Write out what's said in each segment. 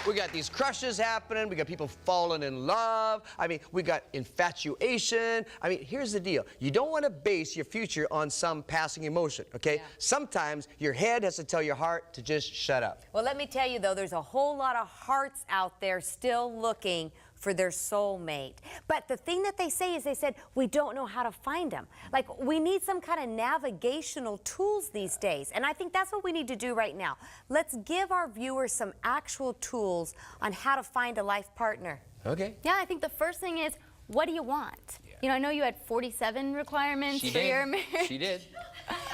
we got these crushes happening. We got people falling in love. I mean, we got infatuation. I mean, here's the deal. You don't want to base your future on some passing emotion, okay? Yeah. Sometimes your head has to tell your heart to just shut up. Well, let me tell you, though, there's a whole lot of hearts out there still looking for their soulmate. But the thing that they say is, they said, we don't know how to find them. Like, we need some kind of navigational tools these days. And I think that's what we need to do right now. Let's give our viewers some actual tools on how to find a life partner. Okay. Yeah, I think the first thing is, what do you want? Yeah. You know, I know you had 47 requirements for your marriage. She did.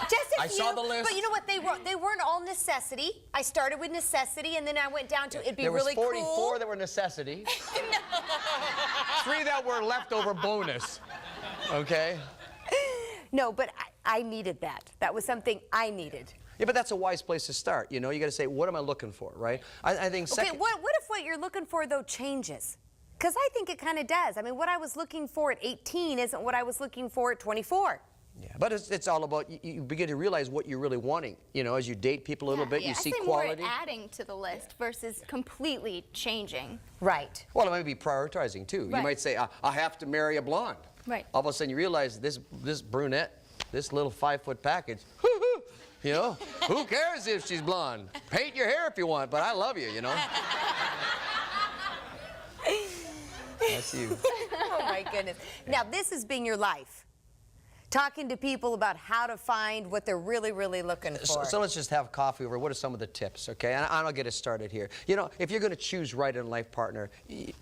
Just a I few, saw the list. But you know what? They weren't all necessity. I started with necessity, and then I went down to it'd be really cool. There was 44 that were necessity. 3 that were leftover bonus. Okay? No, but I needed that. That was something I needed. Yeah, but that's a wise place to start. You know, you got to say, what am I looking for, right? I think second... Okay, what if what you're looking for, though, changes? Because I think it kind of does. I mean, what I was looking for at 18 isn't what I was looking for at 24. Yeah, but it's all about, you begin to realize what you're really wanting. You know, as you date people a little bit, you see quality. More adding to the list versus completely changing. Right. Well, it might be prioritizing, too. Right. You might say, I have to marry a blonde. Right. All of a sudden you realize this brunette, this little 5-foot package, you know, who cares if she's blonde? Paint your hair if you want, but I love you, you know. That's you. Oh, my goodness. Now, this has been your life. Talking to people about how to find what they're really, really looking for. So let's just have coffee over. What are some of the tips, okay? And I'll get us started here. You know, if you're going to choose right in a life partner,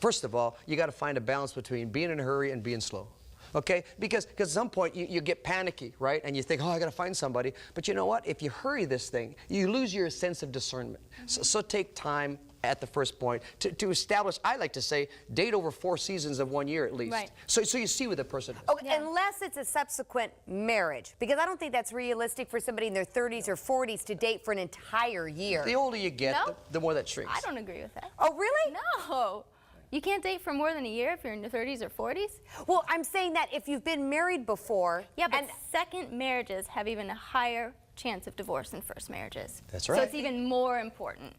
first of all, you got to find a balance between being in a hurry and being slow. Okay? Because at some point you get panicky, right? And you think, oh, I got to find somebody. But you know what? If you hurry this thing, you lose your sense of discernment. So take time at the first point to establish, I like to say, date over 4 seasons of 1 year at least. Right. So you see what the person is. Oh, yeah. Unless it's a subsequent marriage, because I don't think that's realistic for somebody in their 30s or 40s to date for an entire year. The older you get, No? the more that shrinks. I don't agree with that. Oh, really? No. You can't date for more than a year if you're in your 30s or 40s? Well, I'm saying that if you've been married before... Yeah, but second marriages have even a higher chance of divorce than first marriages. That's right. So it's even more important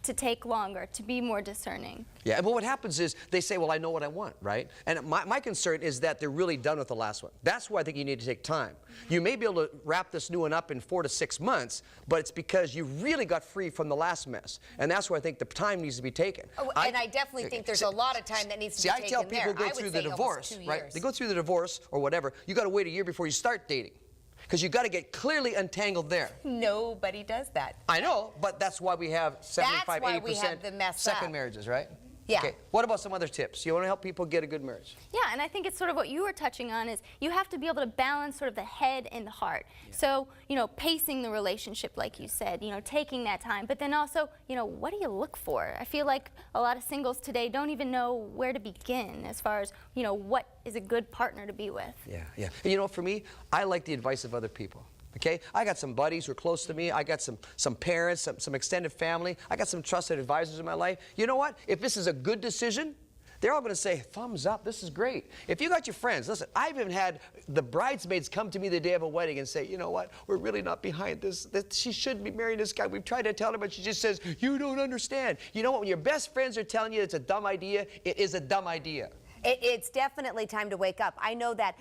to take longer, to be more discerning. Yeah, but what happens is they say, well, I know what I want, right? And my concern is that they're really done with the last one. That's why I think you need to take time. You may be able to wrap this new one up in 4 to 6 months, but it's because you really got free from the last mess. And that's where I think the time needs to be taken. Oh, and I definitely think there's a lot of time that needs to be taken there. See, I tell people go through the divorce, right? They go through the divorce or whatever. You got to wait a year before you start dating. Because you've got to get clearly untangled there. Nobody does that. I know, but that's why we have 75, 80% second marriages, right? Yeah. Okay, what about some other tips? You want to help people get a good marriage? Yeah, and I think it's sort of what you were touching on is you have to be able to balance sort of the head and the heart. Yeah. So, you know, pacing the relationship, like you said, you know, taking that time, but then also, you know, what do you look for? I feel like a lot of singles today don't even know where to begin as far as, you know, what is a good partner to be with. Yeah, yeah. And you know, for me, I like the advice of other people. Okay, I got some buddies who are close to me. I got some parents, some extended family. I got some trusted advisors in my life. You know what? If this is a good decision, they're all going to say, thumbs up, this is great. If you got your friends, listen, I've even had the bridesmaids come to me the day of a wedding and say, you know what, we're really not behind this. She shouldn't be marrying this guy. We've tried to tell her, but she just says, you don't understand. You know what, when your best friends are telling you it's a dumb idea, it is a dumb idea. It's definitely time to wake up. I know that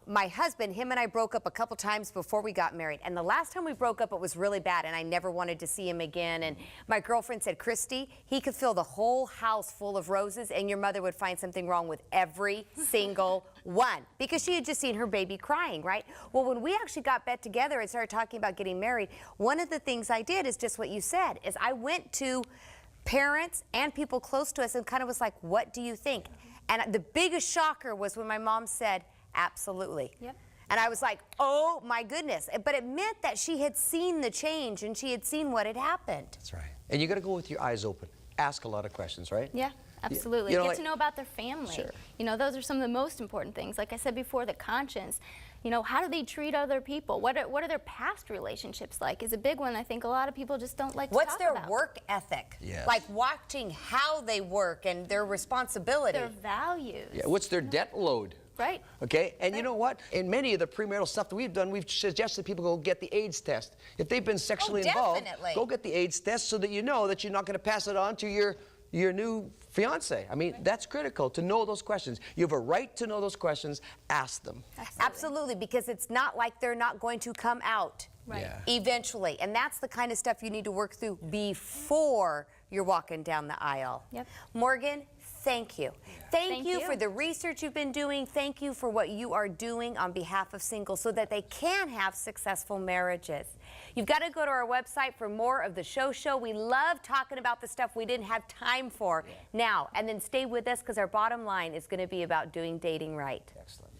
my husband, him and I broke up a couple times before we got married. And the last time we broke up, it was really bad, and I never wanted to see him again. And my girlfriend said, Christie, he could fill the whole house full of roses, and your mother would find something wrong with every single one. Because she had just seen her baby crying, right? Well, when we actually got back together and started talking about getting married, one of the things I did is just what you said, is I went to parents and people close to us and kind of was like, what do you think? And the biggest shocker was when my mom said, absolutely. Yep. And I was like, oh my goodness. But it meant that she had seen the change and she had seen what had happened. That's right. And you got to go with your eyes open. Ask a lot of questions, right? Yeah, absolutely. You know, get to know about their family. Sure. You know, those are some of the most important things. Like I said before, the conscience. You know, how do they treat other people? What are their past relationships like is a big one I think a lot of people just don't like to talk about. What's their work ethic? Yes. Like watching how they work and their responsibility. Their values. Yeah. What's their debt load? Right. Okay, and you know what? In many of the premarital stuff that we've done, we've suggested people go get the AIDS test. If they've been sexually involved, definitely. go get the AIDS test so that you know that you're not going to pass it on to your new fiance. I mean, that's critical to know those questions. You have a right to know those questions. Ask them. Absolutely, because it's not like they're not going to come out eventually. And that's the kind of stuff you need to work through before you're walking down the aisle. Yep. Morgan, thank you. Thank you you. for the research you've been doing. Thank you for what you are doing on behalf of singles so that they can have successful marriages. You've got to go to our website for more of the show. We love talking about the stuff we didn't have time for now. And then stay with us because our bottom line is going to be about doing dating right. Excellent.